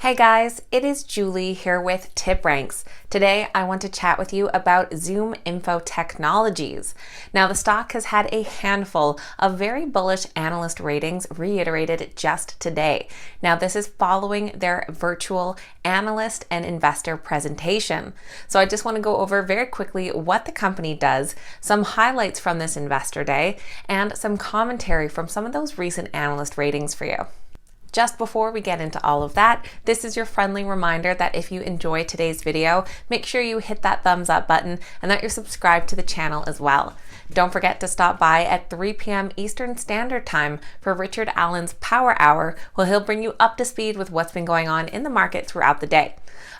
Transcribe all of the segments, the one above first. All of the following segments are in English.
Hey guys, it is Julie here with TipRanks. Today I want to chat with you about ZoomInfo Technologies. Now the stock has had a handful of very bullish analyst ratings reiterated just today. Now this is following their virtual analyst and investor presentation. So I just want to go over very quickly what the company does, some highlights from this investor day, and some commentary from some of those recent analyst ratings for you. Just before we get into all of that, this is your friendly reminder that if you enjoy today's video, make sure you hit that thumbs up button and that you're subscribed to the channel as well. Don't forget to stop by at 3 p.m. Eastern Standard Time for Richard Allen's Power Hour, where he'll bring you up to speed with what's been going on in the market throughout the day.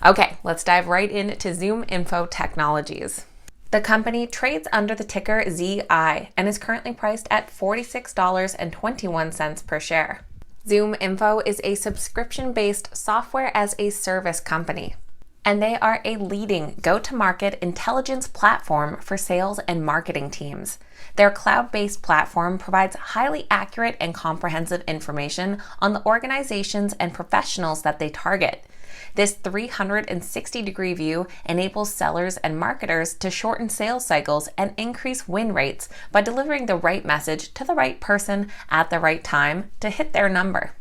Okay, let's dive right into ZoomInfo Technologies. The company trades under the ticker ZI and is currently priced at $46.21 per share. ZoomInfo is a subscription-based software-as-a-service company, and they are a leading go-to-market intelligence platform for sales and marketing teams. Their cloud-based platform provides highly accurate and comprehensive information on the organizations and professionals that they target. This 360-degree view enables sellers and marketers to shorten sales cycles and increase win rates by delivering the right message to the right person at the right time to hit their number.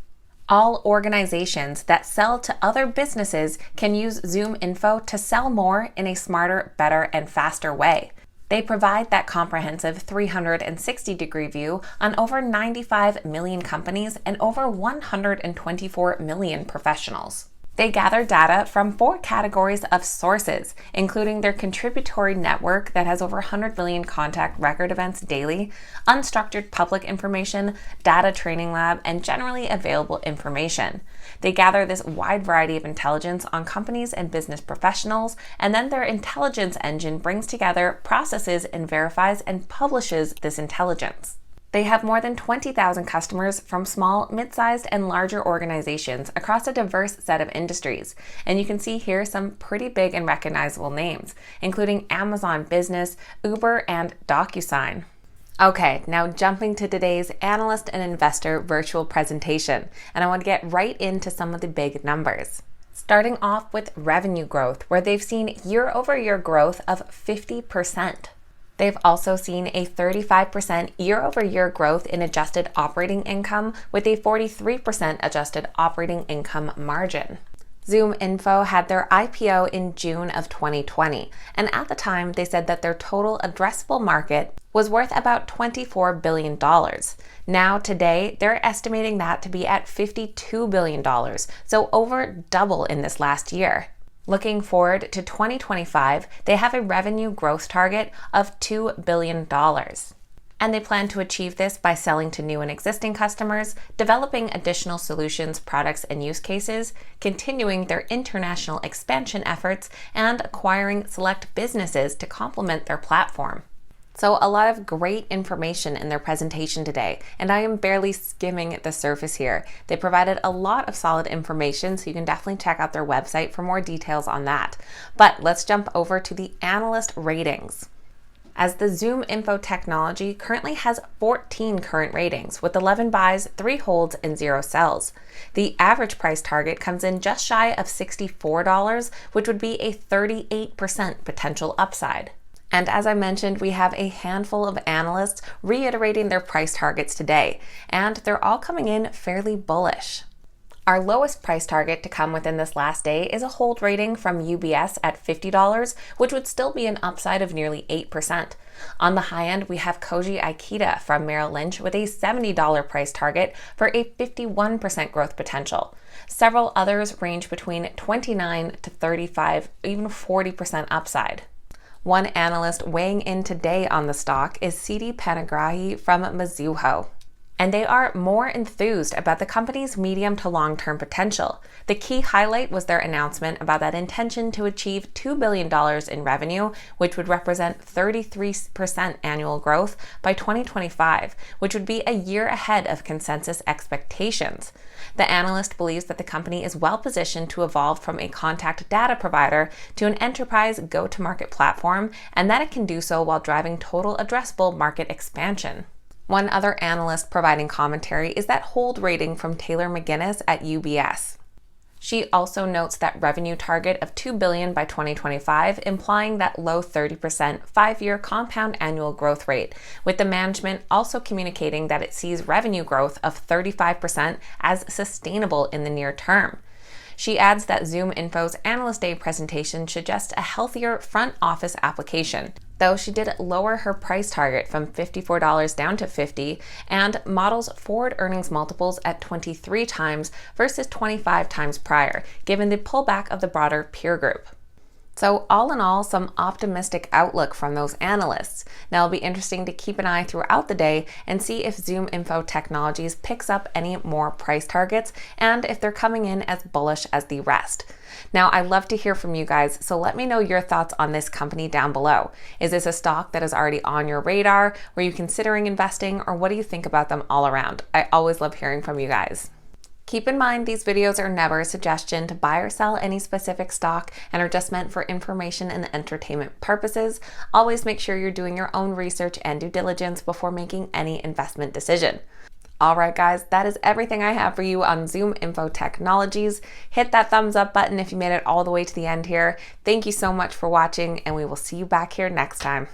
All organizations that sell to other businesses can use ZoomInfo to sell more in a smarter, better, and faster way. They provide that comprehensive 360-degree view on over 95 million companies and over 124 million professionals. They gather data from 4 categories of sources, including their contributory network that has over 100 million contact record events daily, unstructured public information, data training lab, and generally available information. They gather this wide variety of intelligence on companies and business professionals, and then their intelligence engine brings together, processes, and verifies and publishes this intelligence. They have more than 20,000 customers from small, mid-sized, and larger organizations across a diverse set of industries. And you can see here some pretty big and recognizable names, including Amazon Business, Uber, and DocuSign. Okay, now jumping to today's analyst and investor virtual presentation, and I want to get right into some of the big numbers. Starting off with revenue growth, where they've seen year-over-year growth of 50%. They've also seen a 35% year-over-year growth in adjusted operating income with a 43% adjusted operating income margin. ZoomInfo had their IPO in June of 2020, and at the time they said that their total addressable market was worth about $24 billion. Now today, they're estimating that to be at $52 billion, so over double in this last year. Looking forward to 2025, they have a revenue growth target of $2 billion. And they plan to achieve this by selling to new and existing customers, developing additional solutions, products, and use cases, continuing their international expansion efforts, and acquiring select businesses to complement their platform. So a lot of great information in their presentation today, and I am barely skimming the surface here. They provided a lot of solid information, so you can definitely check out their website for more details on that. But let's jump over to the analyst ratings. As the ZoomInfo technology currently has 14 current ratings with 11 buys, 3 holds, and 0 sells. The average price target comes in just shy of $64, which would be a 38% potential upside. And as I mentioned, we have a handful of analysts reiterating their price targets today, and they're all coming in fairly bullish. Our lowest price target to come within this last day is a hold rating from UBS at $50, which would still be an upside of nearly 8%. On the high end, we have Koji Ikeda from Merrill Lynch with a $70 price target for a 51% growth potential. Several others range between 29 to 35, even 40% upside. One analyst weighing in today on the stock is Siti Panigrahi from Mizuho. And they are more enthused about the company's medium to long-term potential. The key highlight was their announcement about that intention to achieve $2 billion in revenue, which would represent 33% annual growth by 2025, which would be a year ahead of consensus expectations. The analyst believes that the company is well positioned to evolve from a contact data provider to an enterprise go-to-market platform, and that it can do so while driving total addressable market expansion. One other analyst providing commentary is that hold rating from Taylor McGinnis at UBS. She also notes that revenue target of $2 billion by 2025, implying that low 30% 5-year compound annual growth rate, with the management also communicating that it sees revenue growth of 35% as sustainable in the near term. She adds that ZoomInfo's Analyst Day presentation suggests a healthier front office application, though she did lower her price target from $54 down to $50 and models forward earnings multiples at 23 times versus 25 times prior, given the pullback of the broader peer group. So all in all, some optimistic outlook from those analysts. Now it'll be interesting to keep an eye throughout the day and see if ZoomInfo Technologies picks up any more price targets and if they're coming in as bullish as the rest. Now, I love to hear from you guys, so let me know your thoughts on this company down below. Is this a stock that is already on your radar? Were you considering investing, or what do you think about them all around? I always love hearing from you guys. Keep in mind, these videos are never a suggestion to buy or sell any specific stock and are just meant for information and entertainment purposes. Always make sure you're doing your own research and due diligence before making any investment decision. All right, guys, that is everything I have for you on ZoomInfo Technologies. Hit that thumbs up button if you made it all the way to the end here. Thank you so much for watching, and we will see you back here next time.